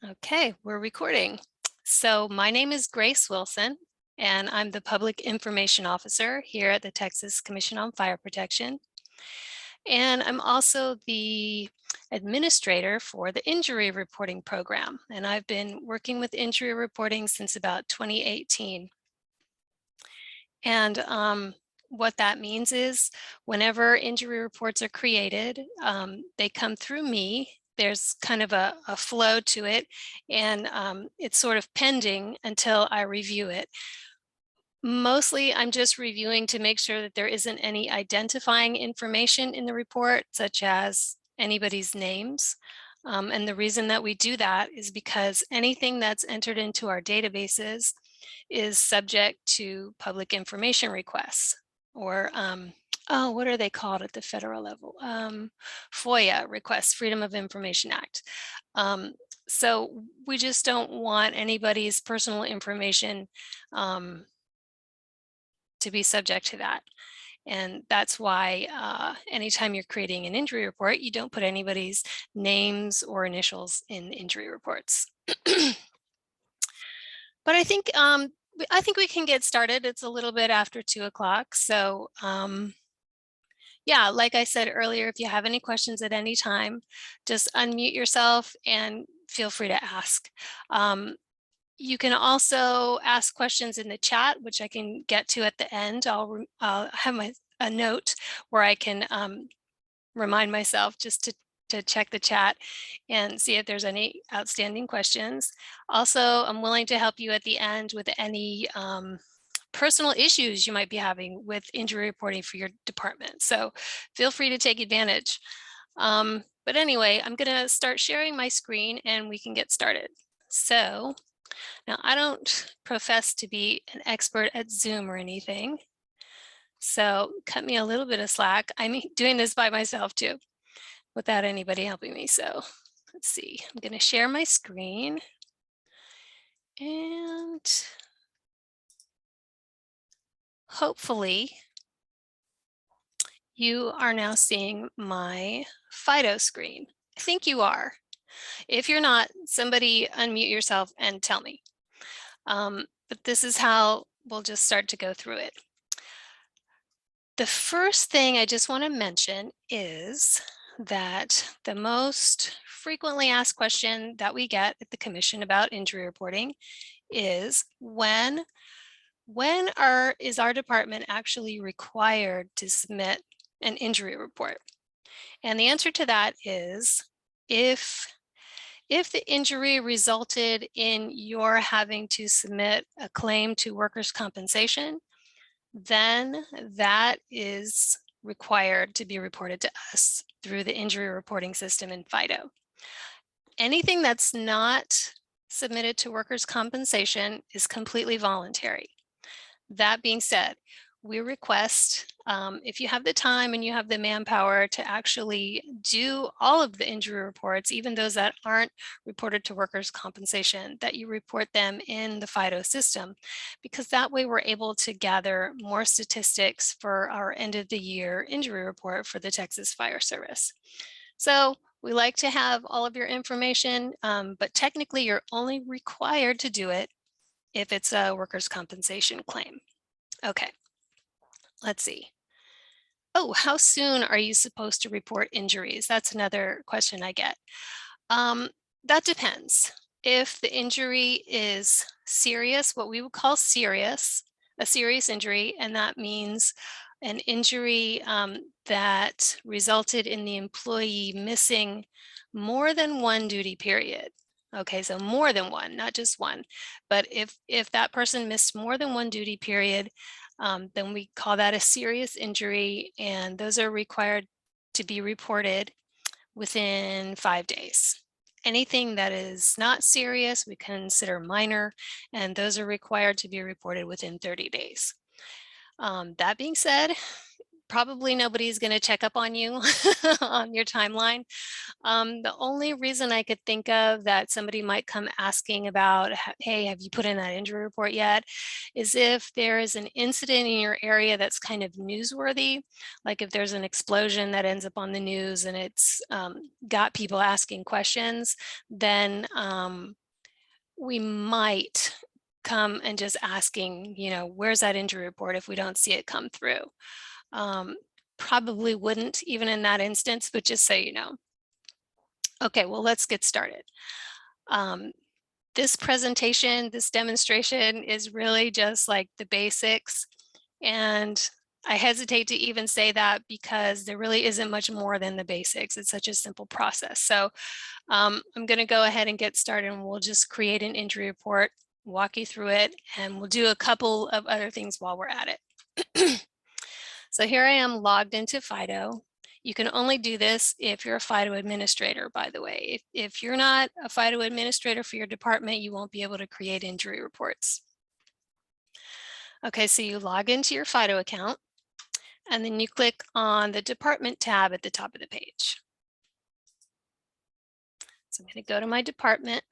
Okay, we're recording. So my name is Grace Wilson, and I'm the Public Information Officer here at the Texas Commission on Fire Protection. And I'm also the administrator for the injury reporting program. And I've been working with injury reporting since about 2018. And what that means is whenever injury reports are created, they come through me. There's kind of a flow to it, and it's sort of pending until I review it. Mostly, I'm just reviewing to make sure that there isn't any identifying information in the report, such as anybody's names. And the reason that we do that is because anything that's entered into our databases is subject to public information requests or oh, what are they called at the federal level? FOIA requests, Freedom of Information Act. So we just don't want anybody's personal information to be subject to that. And that's why anytime you're creating an injury report, you don't put anybody's names or initials in injury reports. But I think we can get started. It's a little bit after 2 o'clock. So yeah, like I said earlier, if you have any questions at any time, just unmute yourself and feel free to ask. You can also ask questions in the chat, which I can get to at the end. I'll have a note where I can remind myself just to check the chat and see if there's any outstanding questions. Also, I'm willing to help you at the end with any personal issues you might be having with injury reporting for your department. So feel free to take advantage. But anyway, I'm going to start sharing my screen and we can get started. So now I don't profess to be an expert at Zoom or anything. So cut me a little bit of slack. I'm doing this by myself too, without anybody helping me. So let's see, I'm going to share my screen. And hopefully you are now seeing my FIDO screen. I think you are. If you're not, somebody unmute yourself and tell me. But this is how we'll just start to go through it. The first thing I just want to mention is that the most frequently asked question that we get at the Commission about injury reporting is is our department actually required to submit an injury report? And the answer to that is if the injury resulted in your having to submit a claim to workers' compensation, then that is required to be reported to us through the injury reporting system in FIDO. Anything that's not submitted to workers' compensation is completely voluntary. That being said, we request, if you have the time and you have the manpower to actually do all of the injury reports, even those that aren't reported to workers' compensation, that you report them in the FIDO system, because that way we're able to gather more statistics for our end of the year injury report for the Texas Fire Service. So we like to have all of your information, but technically you're only required to do it if it's a workers' compensation claim. Okay, let's see. Oh, how soon are you supposed to report injuries? That's another question I get. That depends. If the injury is serious, what we would call serious, a serious injury, and that means an injury that resulted in the employee missing more than one duty period. Okay, so more than one, not just one. But if that person missed more than one duty period, then we call that a serious injury, and those are required to be reported within 5 days. Anything that is not serious, we consider minor, and those are required to be reported within 30 days. That being said, probably nobody's going to check up on you on your timeline. The only reason I could think of that somebody might come asking about, hey, have you put in that injury report yet? Is if there is an incident in your area that's kind of newsworthy, like if there's an explosion that ends up on the news and it's got people asking questions, then we might come and just asking, where's that injury report if we don't see it come through. Probably wouldn't even in that instance, but just so you know. Okay, well, let's get started. This presentation, this demonstration is really just like the basics. And I hesitate to even say that because there really isn't much more than the basics. It's such a simple process. So I'm going to go ahead and get started, and we'll just create an injury report, walk you through it, and we'll do a couple of other things while we're at it. So here I am logged into FIDO. You can only do this if you're a FIDO administrator, by the way. If you're not a FIDO administrator for your department, you won't be able to create injury reports. Okay, so you log into your FIDO account, and then you click on the department tab at the top of the page. So I'm going to go to my department.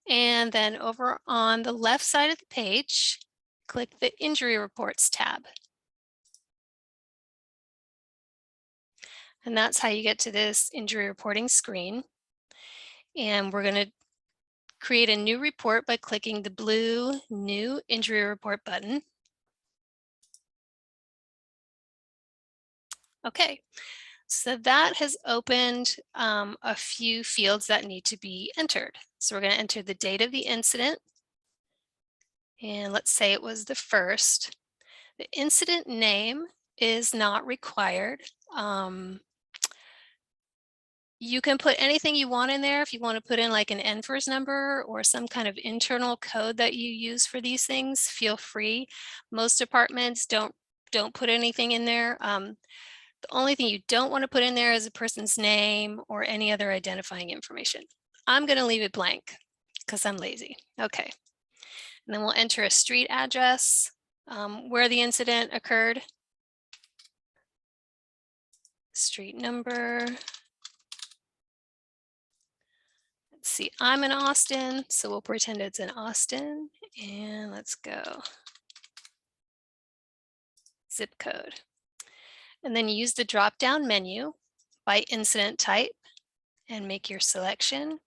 And then over on the left side of the page, click the Injury Reports tab. And that's how you get to this injury reporting screen. And we're going to create a new report by clicking the blue New Injury Report button. Okay, so that has opened a few fields that need to be entered. So we're going to enter the date of the incident. And let's say it was the 1st. The incident name is not required. You can put anything you want in there. If you want to put in like an NFIRS number or some kind of internal code that you use for these things, feel free. Most departments don't put anything in there. The only thing you don't want to put in there is a person's name or any other identifying information. I'm going to leave it blank because I'm lazy. Okay. And then we'll enter a street address where the incident occurred. Street number. Let's see, I'm in Austin, so we'll pretend it's in Austin. And let's go. Zip code. And then use the drop-down menu by incident type and make your selection.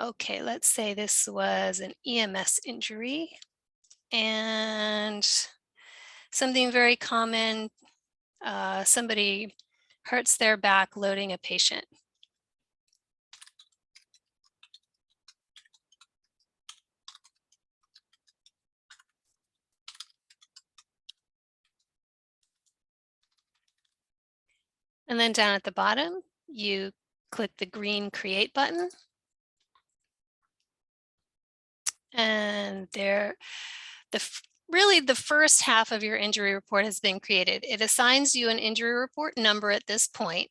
Okay, let's say this was an EMS injury and something very common, somebody hurts their back loading a patient. And then down at the bottom, you click the green Create button. And there, really the first half of your injury report has been created. It assigns you an injury report number at this point,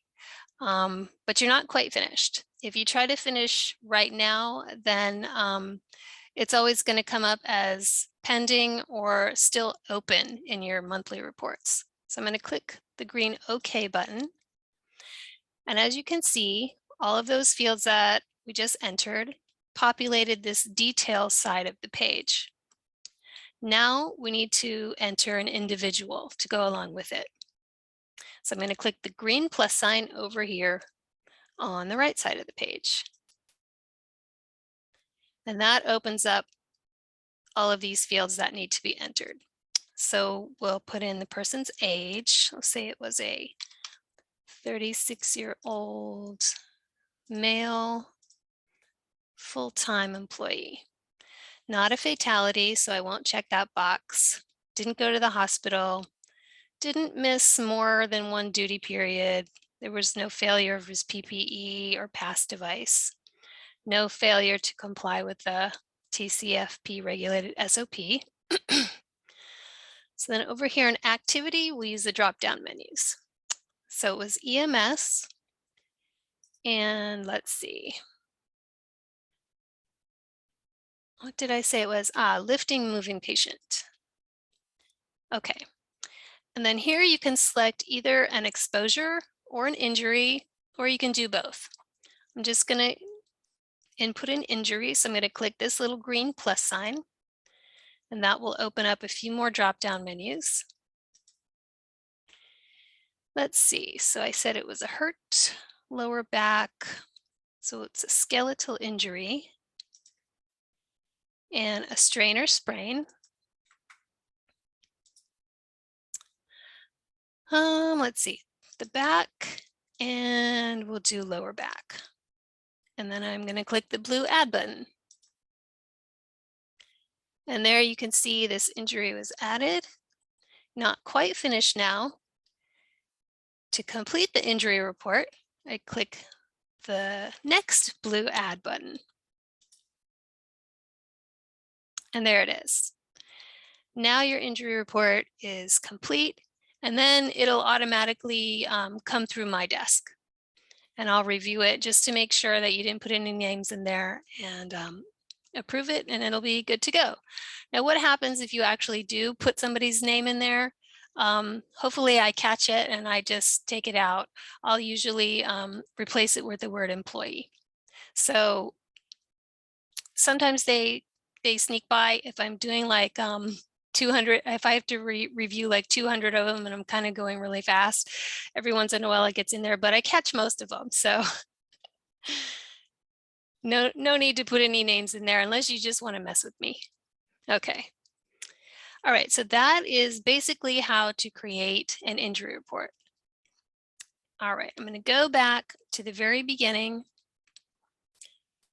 but you're not quite finished. If you try to finish right now, then it's always going to come up as pending or still open in your monthly reports. So I'm going to click the green OK button. And as you can see, all of those fields that we just entered populated this detail side of the page. Now we need to enter an individual to go along with it. So I'm going to click the green plus sign over here on the right side of the page. And that opens up all of these fields that need to be entered. So we'll put in the person's age. Let's say it was a 36-year-old male full-time employee. Not a fatality, so I won't check that box. Didn't go to the hospital. Didn't miss more than one duty period. There was no failure of his PPE or pass device. No failure to comply with the TCFP regulated SOP. So then over here in activity, we use the drop-down menus. So it was EMS. And let's see. What did I say it was? Lifting moving patient. Okay. And then here you can select either an exposure or an injury or you can do both. I'm just going to input an injury. So I'm going to click this little green plus sign, and that will open up a few more drop-down menus. Let's see. So I said it was a hurt lower back. So it's a skeletal injury and a strain or sprain. Let's see, the back, and we'll do lower back. And then I'm going to click the blue add button. And there you can see this injury was added. Not quite finished now. To complete the injury report, I click the next blue add button. And there it is. Now your injury report is complete, and then it'll automatically come through my desk. And I'll review it just to make sure that you didn't put any names in there, and approve it, and it'll be good to go. Now, what happens if you actually do put somebody's name in there? Hopefully I catch it and I just take it out. I'll usually replace it with the word employee. So sometimes they sneak by. If I'm doing like 200, if I have to review like 200 of them and I'm kind of going really fast, every once in a while it gets in there, but I catch most of them. So no need to put any names in there unless you just want to mess with me. Okay. All right, so that is basically how to create an injury report. All right, I'm going to go back to the very beginning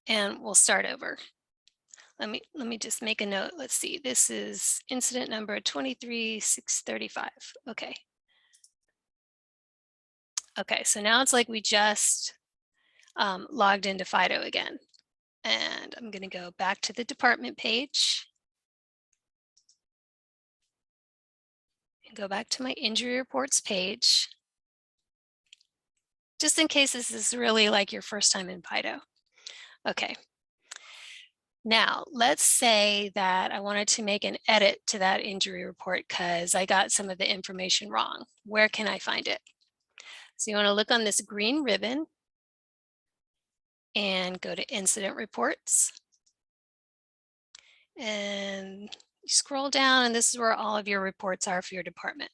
and we'll start over. Let me just make a note. Let's see, this is incident number 23635. Okay. Okay, so now it's like we just logged into FIDO again. And I'm going to go back to the department page. And go back to my injury reports page. Just in case this is really like your first time in FIDO. Okay. Now, let's say that I wanted to make an edit to that injury report because I got some of the information wrong. Where can I find it? So you want to look on this green ribbon and go to incident reports. And you scroll down, and this is where all of your reports are for your department.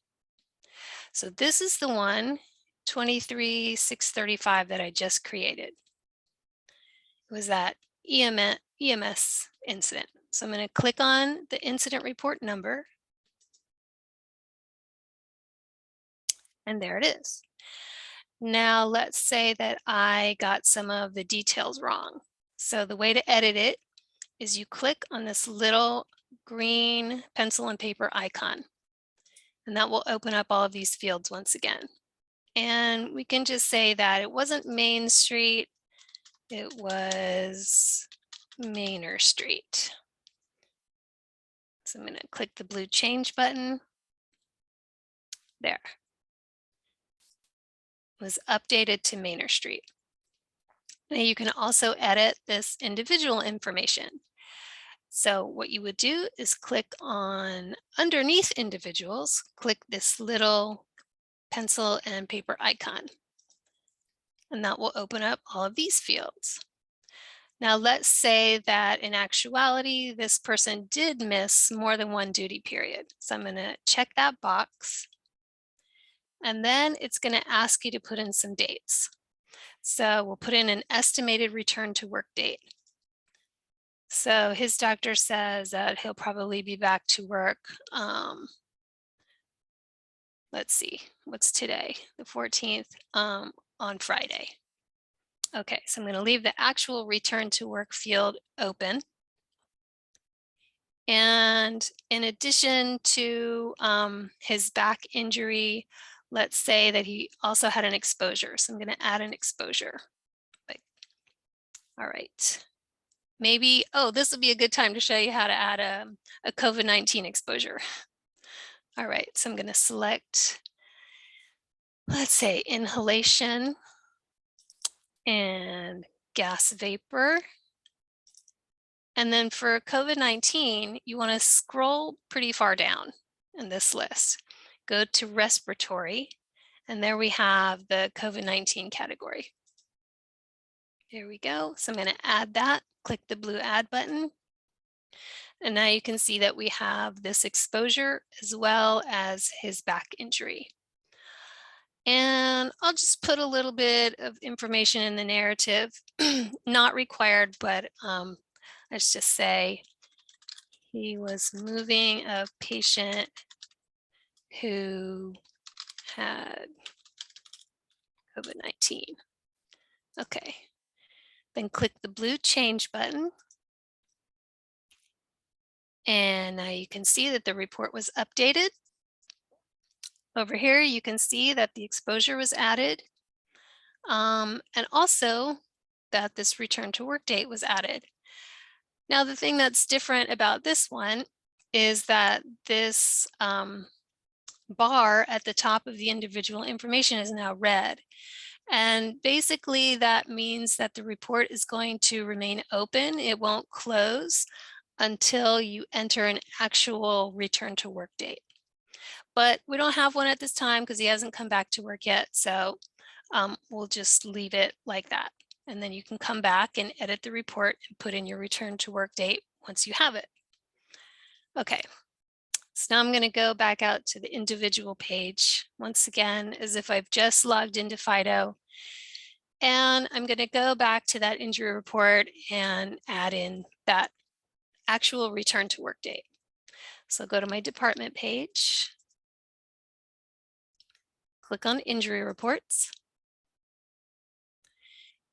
So this is the one, 23635, that I just created. It was that EMS incident. So I'm going to click on the incident report number. And there it is. Now let's say that I got some of the details wrong. So the way to edit it is you click on this little green pencil and paper icon. And that will open up all of these fields once again. And we can just say that it wasn't Main Street, it was Manor Street. So I'm going to click the blue change button. There. It was updated to Manor Street. Now you can also edit this individual information. So what you would do is click on underneath individuals, click this little pencil and paper icon. And that will open up all of these fields. Now let's say that in actuality, this person did miss more than one duty period. So I'm going to check that box. And then it's going to ask you to put in some dates. So we'll put in an estimated return to work date. So his doctor says that he'll probably be back to work. Let's see, what's today? The 14th, on Friday. Okay, so I'm going to leave the actual return to work field open. And in addition to his back injury, let's say that he also had an exposure. So I'm going to add an exposure. All right. Maybe, oh, this would be a good time to show you how to add a COVID-19 exposure. All right, so I'm going to select, let's say, inhalation and gas vapor. And then for COVID-19, you want to scroll pretty far down in this list. Go to respiratory, and there we have the COVID-19 category. There we go. So I'm going to add that, click the blue add button. And now you can see that we have this exposure as well as his back injury. And I'll just put a little bit of information in the narrative, not required, but let's just say he was moving a patient who had COVID-19. Okay, then click the blue change button. And now you can see that the report was updated. Over here, you can see that the exposure was added, and also that this return to work date was added. Now, the thing that's different about this one is that this bar at the top of the individual information is now red. And basically that means that the report is going to remain open. It won't close until you enter an actual return to work date. But we don't have one at this time because he hasn't come back to work yet. So we'll just leave it like that. And then you can come back and edit the report and put in your return to work date once you have it. Okay, so now I'm going to go back out to the individual page once again, as if I've just logged into Fido. And I'm going to go back to that injury report and add in that actual return to work date. So go to my department page, click on injury reports.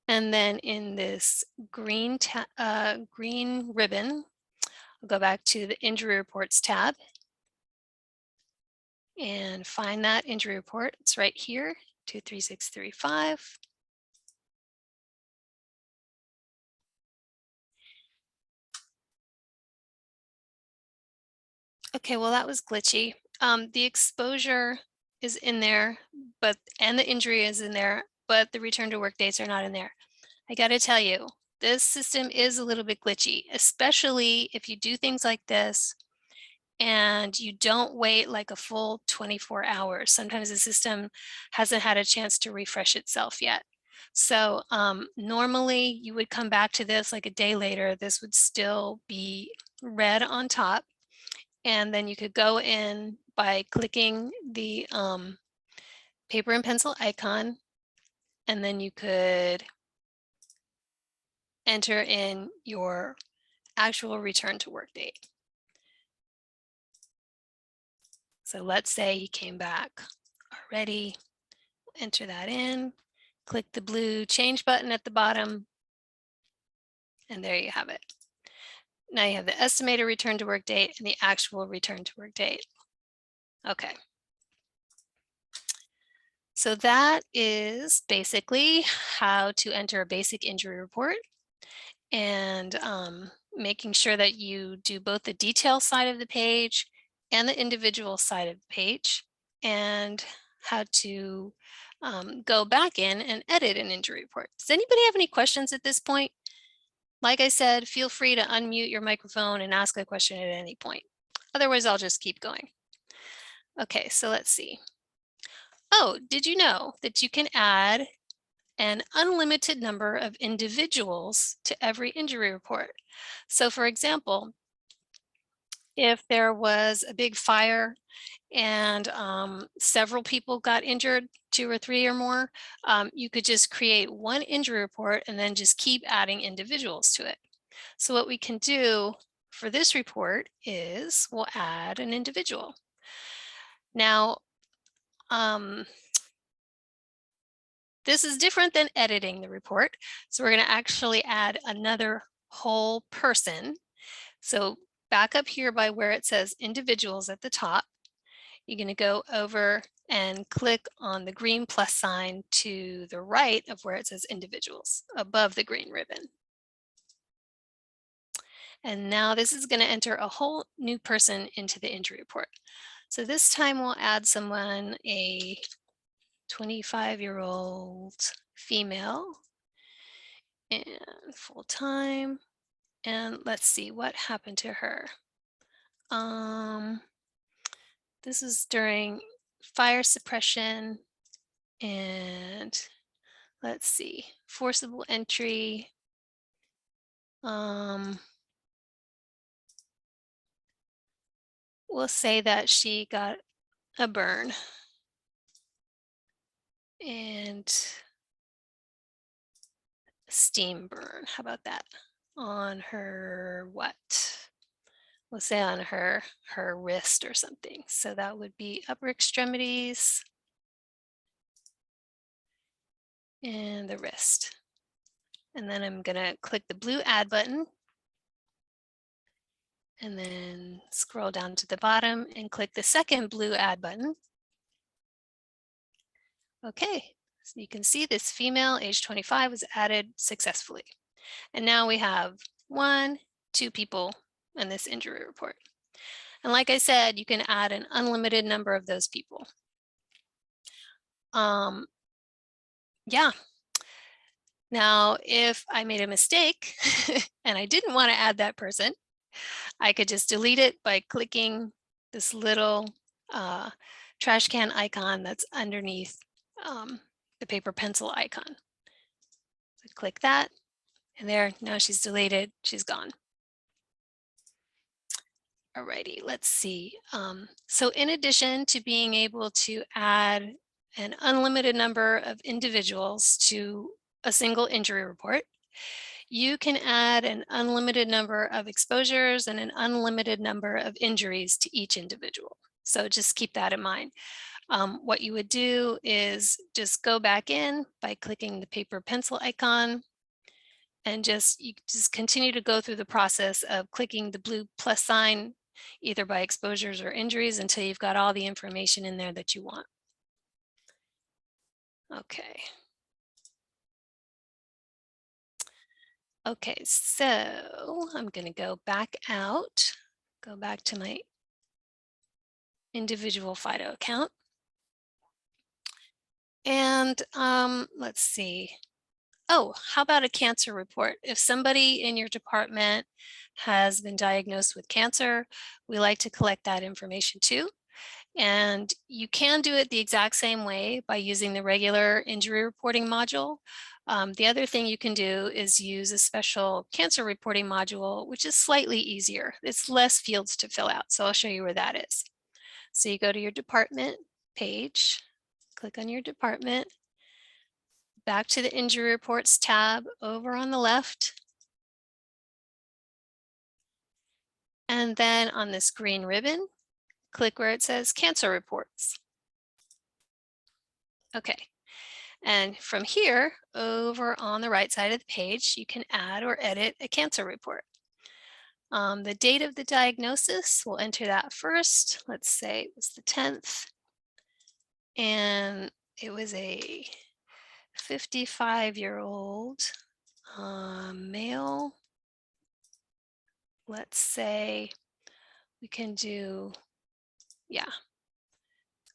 And then in this green ribbon, I'll go back to the injury reports tab and find that injury report. It's right here, 23635. Okay, well, that was glitchy. The exposure is in there, and the injury is in there, but the return to work dates are not in there. I got to tell you, this system is a little bit glitchy, especially if you do things like this and you don't wait like a full 24 hours. Sometimes the system hasn't had a chance to refresh itself yet. So normally you would come back to this like a day later, this would still be red on top. And then you could go in by clicking the paper and pencil icon, and then you could enter in your actual return to work date. So let's say he came back already, enter that in, click the blue change button at the bottom, and there you have it. Now you have the estimated return to work date and the actual return to work date. Okay. So that is basically how to enter a basic injury report, and making sure that you do both the detail side of the page and the individual side of the page, and how to go back in and edit an injury report. Does anybody have any questions at this point? Like I said, feel free to unmute your microphone and ask a question at any point. Otherwise, I'll just keep going. Okay, so let's see. Oh, did you know that you can add an unlimited number of individuals to every injury report? So for example, if there was a big fire and several people got injured, 2 or 3 or more, you could just create one injury report and then just keep adding individuals to it. So what we can do for this report is we'll add an individual. Now, this is different than editing the report. So we're going to actually add another whole person. So back up here by where it says individuals at the top, you're going to go over and click on the green plus sign to the right of where it says individuals above the green ribbon. And now this is going to enter a whole new person into the injury report. So this time we'll add someone, a 25-year-old female and full-time. And let's see what happened to her. This is during fire suppression, and let's see, forcible entry. We'll say that she got a burn and steam burn. How about that? On her what? We'll say on her wrist or something. So that would be upper extremities and the wrist. And then I'm gonna click the blue add button and then scroll down to the bottom and click the second blue add button. Okay, so you can see this female, age 25, was added successfully. And now we have 2 people in this injury report. And like I said, you can add an unlimited number of those people. Yeah. Now, if I made a mistake and I didn't want to add that person, I could just delete it by clicking this little trash can icon that's underneath the paper pencil icon. So click that, and there, now she's deleted, she's gone. Alrighty, let's see. So in addition to being able to add an unlimited number of individuals to a single injury report, you can add an unlimited number of exposures and an unlimited number of injuries to each individual. So just keep that in mind. What you would do is just go back in by clicking the paper pencil icon and you just continue to go through the process of clicking the blue plus sign, either by exposures or injuries, until you've got all the information in there that you want. Okay. Okay, so I'm going to go back out, go back to my individual FIDO account. And let's see. Oh, how about a cancer report? If somebody in your department has been diagnosed with cancer, we like to collect that information too. And you can do it the exact same way by using the regular injury reporting module. The other thing you can do is use a special cancer reporting module, which is slightly easier. It's less fields to fill out. So I'll show you where that is. So you go to your department page, click on your department, back to the injury reports tab over on the left. And then on this green ribbon, click where it says cancer reports. Okay. And from here, over on the right side of the page, you can add or edit a cancer report. The date of the diagnosis, we'll enter that first. Let's say it was the 10th. And it was a 55-year-old male. Let's say we can do, yeah.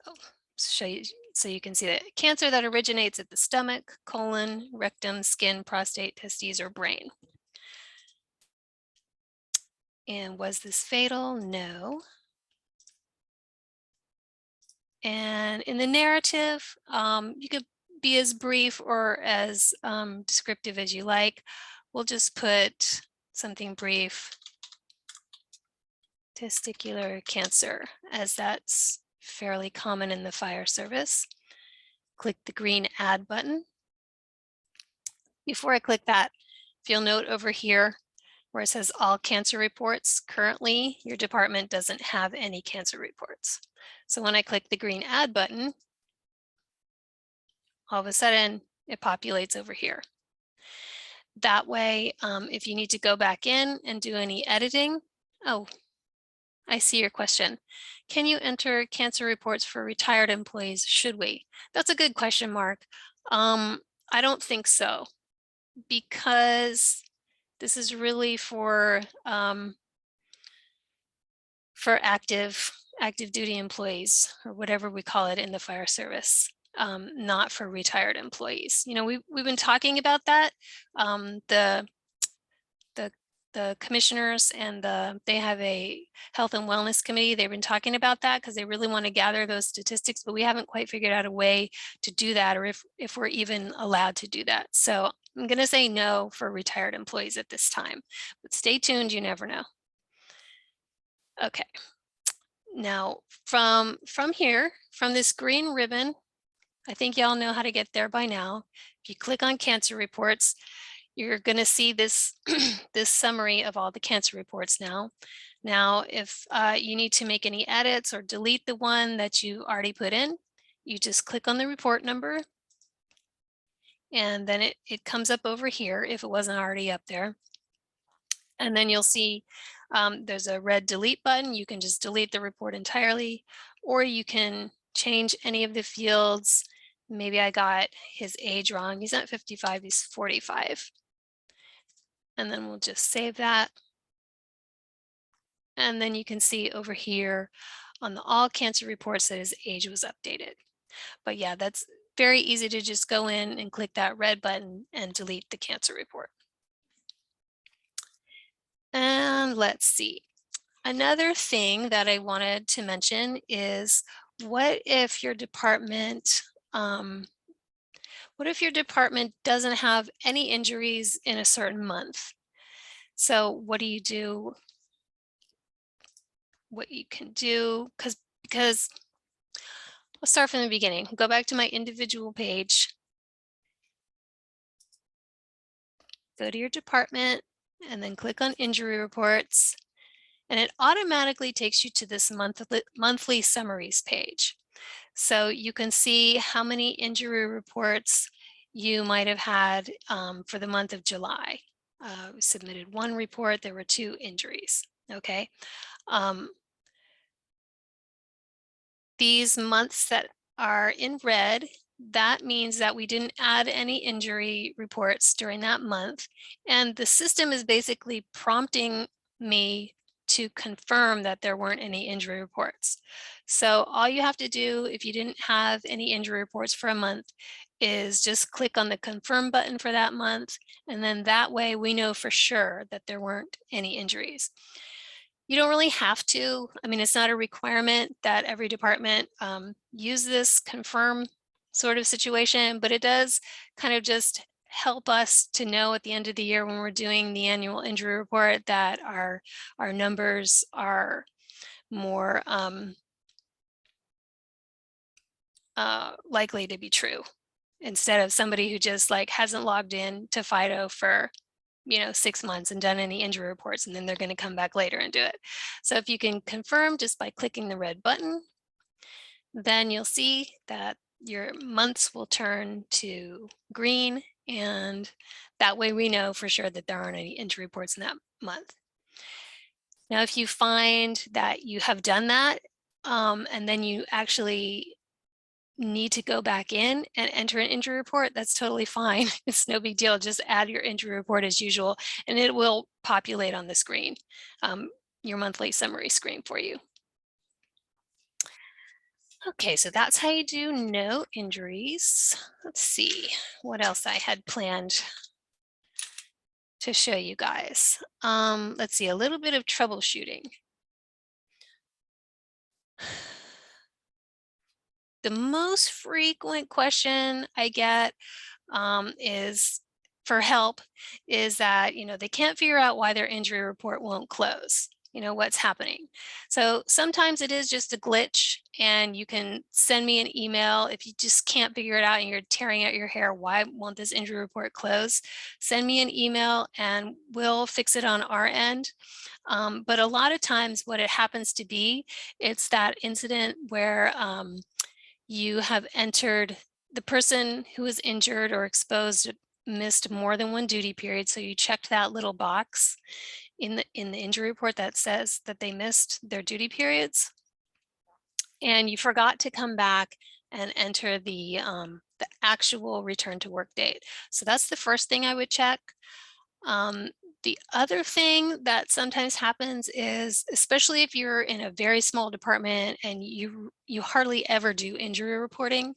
Oh, show you so you can see that cancer that originates at the stomach, colon, rectum, skin, prostate, testes, or brain. And was this fatal? No. And in the narrative, you could be as brief or as descriptive as you like. We'll just put something brief, testicular cancer, as that's fairly common in the fire service. Click the green add button. Before I click that, if you'll note over here where it says all cancer reports, currently your department doesn't have any cancer reports. So when I click the green add button, all of a sudden it populates over here. That way, if you need to go back in and do any editing, oh, I see your question. Can you enter cancer reports for retired employees? Should we? That's a good question, Mark. I don't think so, because this is really for active duty employees, or whatever we call it in the fire service, not for retired employees. You know, we've been talking about that. The the commissioners and they have a health and wellness committee. They've been talking about that because they really want to gather those statistics, but we haven't quite figured out a way to do that, or if we're even allowed to do that. So I'm going to say no for retired employees at this time, but stay tuned. You never know. Okay. Now from here, from this green ribbon, I think y'all know how to get there by now. If you click on cancer reports, you're going to see this this summary of all the cancer reports now. Now, if you need to make any edits or delete the one that you already put in, you just click on the report number, and then it comes up over here if it wasn't already up there. And then you'll see there's a red delete button. You can just delete the report entirely, or you can change any of the fields. Maybe I got his age wrong. He's not 55, he's 45. And then we'll just save that. And then you can see over here on the all cancer reports that his age was updated. But yeah, that's very easy to just go in and click that red button and delete the cancer report. And let's see. Another thing that I wanted to mention is what if your department doesn't have any injuries in a certain month? So what do you do? What you can do, because let's start from the beginning. Go back to my individual page. Go to your department and then click on injury reports. And it automatically takes you to this monthly summaries page. So you can see how many injury reports you might have had for the month of July. We submitted one report, there were 2 injuries, okay? These months that are in red, that means that we didn't add any injury reports during that month. And the system is basically prompting me to confirm that there weren't any injury reports. So all you have to do if you didn't have any injury reports for a month is just click on the confirm button for that month. And then that way we know for sure that there weren't any injuries. You don't really have to. I mean, it's not a requirement that every department use this confirm sort of situation, but it does kind of just help us to know at the end of the year when we're doing the annual injury report that our numbers are more likely to be true, instead of somebody who just like hasn't logged in to FIDO for 6 months and done any injury reports, and then they're going to come back later and do it. So if you can confirm just by clicking the red button, then you'll see that your months will turn to green, and that way we know for sure that there aren't any injury reports in that month. Now, if you find that you have done that, and then you actually need to go back in and enter an injury report, that's totally fine. It's no big deal. Just add your injury report as usual, and it will populate on the screen, your monthly summary screen for you. Okay, so that's how you do no injuries. Let's see what else I had planned to show you guys. Let's see, a little bit of troubleshooting. The most frequent question I get is for help is that, they can't figure out why their injury report won't close. What's happening. So sometimes it is just a glitch, and you can send me an email if you just can't figure it out and you're tearing out your hair. Why won't this injury report close? Send me an email and we'll fix it on our end. But a lot of times what it happens to be, it's that incident where you have entered the person who was injured or exposed missed more than one duty period. So you checked that little box in the injury report that says that they missed their duty periods, and you forgot to come back and enter the actual return to work date. So that's the first thing I would check. The other thing that sometimes happens is, especially if you're in a very small department and you hardly ever do injury reporting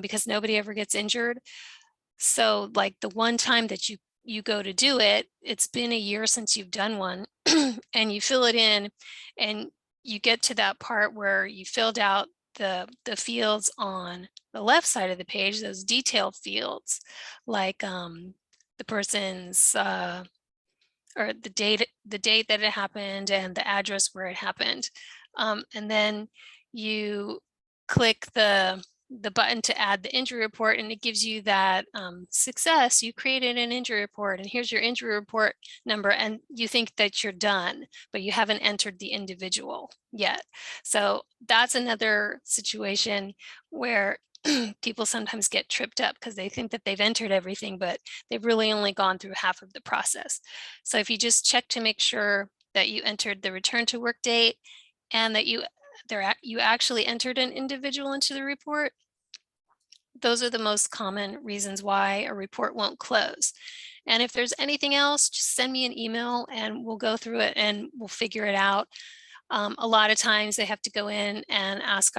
because nobody ever gets injured. So like the one time that you you go to do it, it's been a year since you've done one, and you fill it in, and you get to that part where you filled out the fields on the left side of the page, those detailed fields, like the person's or the date that it happened and the address where it happened. And then you click the button to add the injury report, and it gives you that success. You created an injury report, and here's your injury report number, and you think that you're done, but you haven't entered the individual yet. So that's another situation where people sometimes get tripped up because they think that they've entered everything, but they've really only gone through half of the process. So if you just check to make sure that you entered the return to work date and that you actually entered an individual into the report, those are the most common reasons why a report won't close. And if there's anything else, just send me an email and we'll go through it and we'll figure it out. A lot of times they have to go in and ask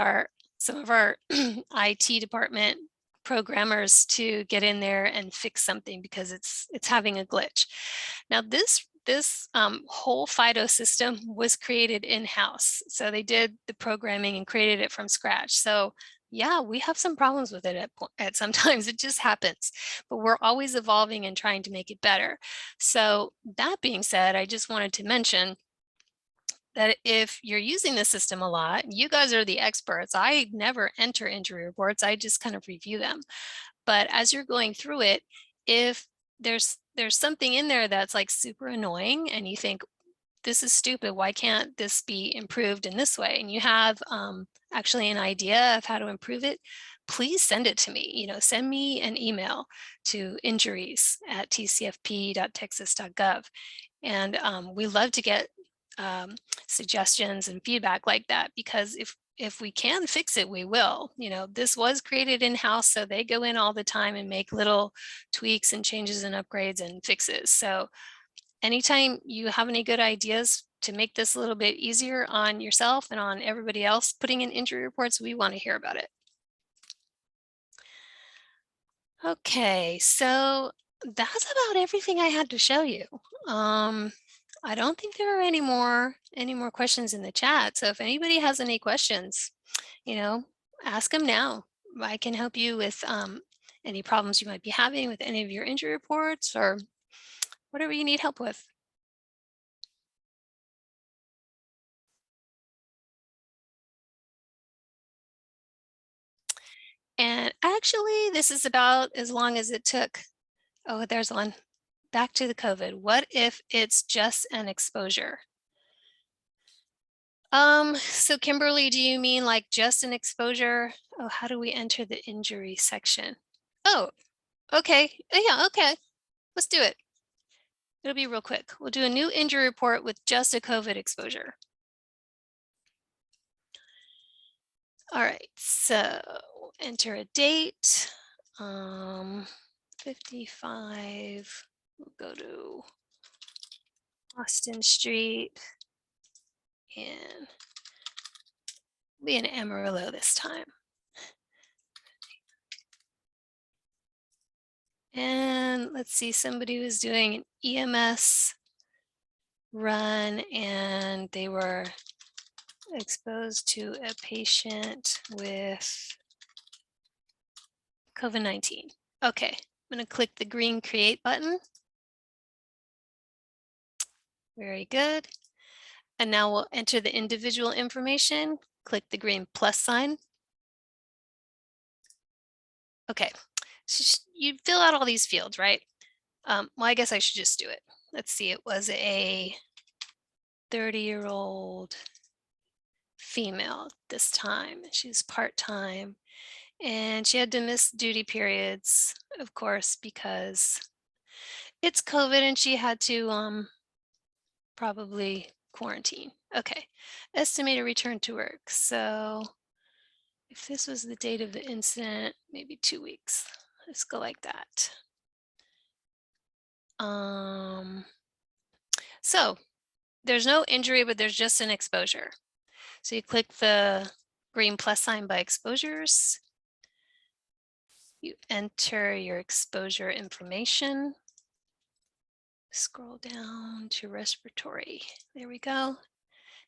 some of our IT department programmers to get in there and fix something because it's having a glitch. Now this whole FIDO system was created in-house. So they did the programming and created it from scratch. So yeah, we have some problems with it at sometimes. It just happens, but we're always evolving and trying to make it better. So that being said, I just wanted to mention that if you're using the system a lot, you guys are the experts. I never enter injury reports. I just kind of review them. But as you're going through it, if there's something in there that's like super annoying and you think, this is stupid, why can't this be improved in this way? And you have actually an idea of how to improve it, please send it to me. Send me an email to injuries@tcfp.texas.gov. And we love to get suggestions and feedback like that, because if we can fix it, we will. This was created in-house, so they go in all the time and make little tweaks and changes and upgrades and fixes. So anytime you have any good ideas to make this a little bit easier on yourself and on everybody else putting in injury reports, we want to hear about it. Okay, so that's about everything I had to show you. I don't think there are any more questions in the chat. So if anybody has any questions, ask them now. I can help you with any problems you might be having with any of your injury reports or whatever you need help with. And actually, this is about as long as it took. Oh, there's one. Back to the COVID. What if it's just an exposure? So Kimberly, do you mean like just an exposure? Oh, how do we enter the injury section? Oh, okay. Yeah, okay. Let's do it. It'll be real quick. We'll do a new injury report with just a COVID exposure. All right, so enter a date. 55. We'll go to Austin Street and be in Amarillo this time. And let's see, somebody was doing an EMS run and they were exposed to a patient with COVID-19. Okay, I'm going to click the green create button. Very good. And now we'll enter the individual information. Click the green plus sign. Okay, so you fill out all these fields, right? Well, I guess I should just do it. Let's see, it was a 30-year-old female this time. She's part-time and she had to miss duty periods, of course, because it's COVID and she had to probably quarantine. Okay, estimated return to work. So if this was the date of the incident, maybe 2 weeks. Let's go like that. So there's no injury, but there's just an exposure. So you click the green plus sign by exposures. You enter your exposure information. Scroll down to respiratory. There we go.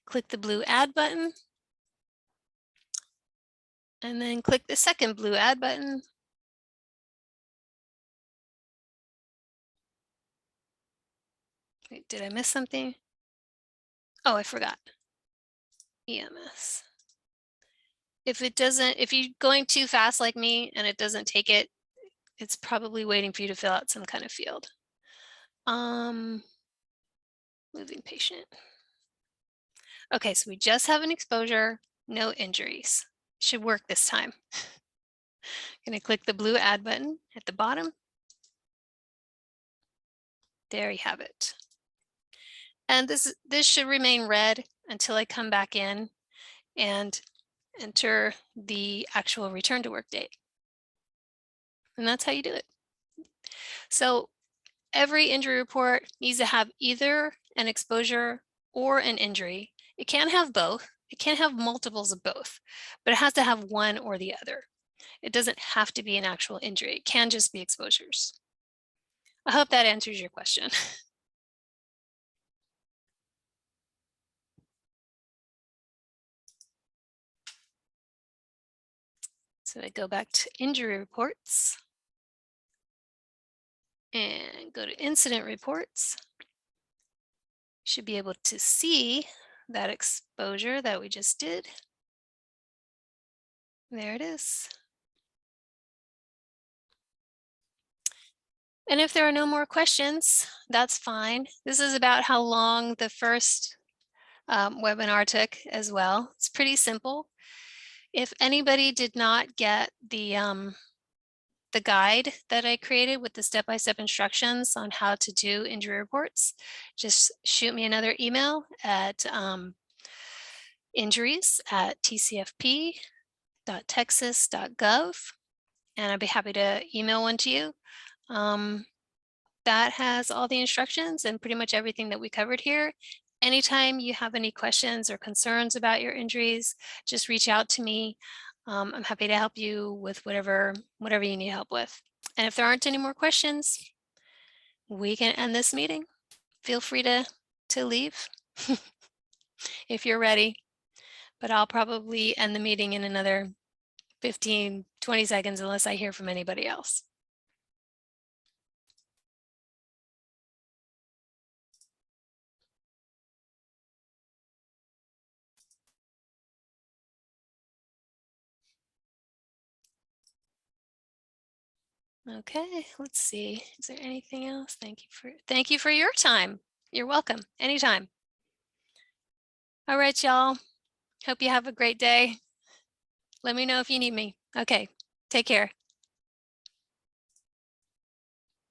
Click the blue add button. And then click the second blue add button. Wait, did I miss something? Oh, I forgot. EMS. If you're going too fast like me and it doesn't take it, it's probably waiting for you to fill out some kind of field. Moving patient. Okay, so we just have an exposure, no injuries. Should work this time. Gonna click the blue add button at the bottom. There you have it. And this should remain red until I come back in and enter the actual return to work date. And that's how you do it. So every injury report needs to have either an exposure or an injury. It can't have both. It can't have multiples of both, but it has to have one or the other. It doesn't have to be an actual injury. It can just be exposures. I hope that answers your question. So I go back to injury reports and go to incident reports. Should be able to see that exposure that we just did. There it is. And if there are no more questions, that's fine. This is about how long the first webinar took as well. It's pretty simple. If anybody did not get the guide that I created with the step-by-step instructions on how to do injury reports, just shoot me another email at injuries@tcfp.texas.gov, and I'd be happy to email one to you. That has all the instructions and pretty much everything that we covered here. Anytime you have any questions or concerns about your injuries, just reach out to me. I'm happy to help you with whatever you need help with. And if there aren't any more questions, we can end this meeting. Feel free to leave if you're ready, but I'll probably end the meeting in another 15, 20 seconds unless I hear from anybody else. Okay, let's see. Is there anything else? Thank you for your time. You're welcome. Anytime. All right, y'all. Hope you have a great day. Let me know if you need me. Okay, take care.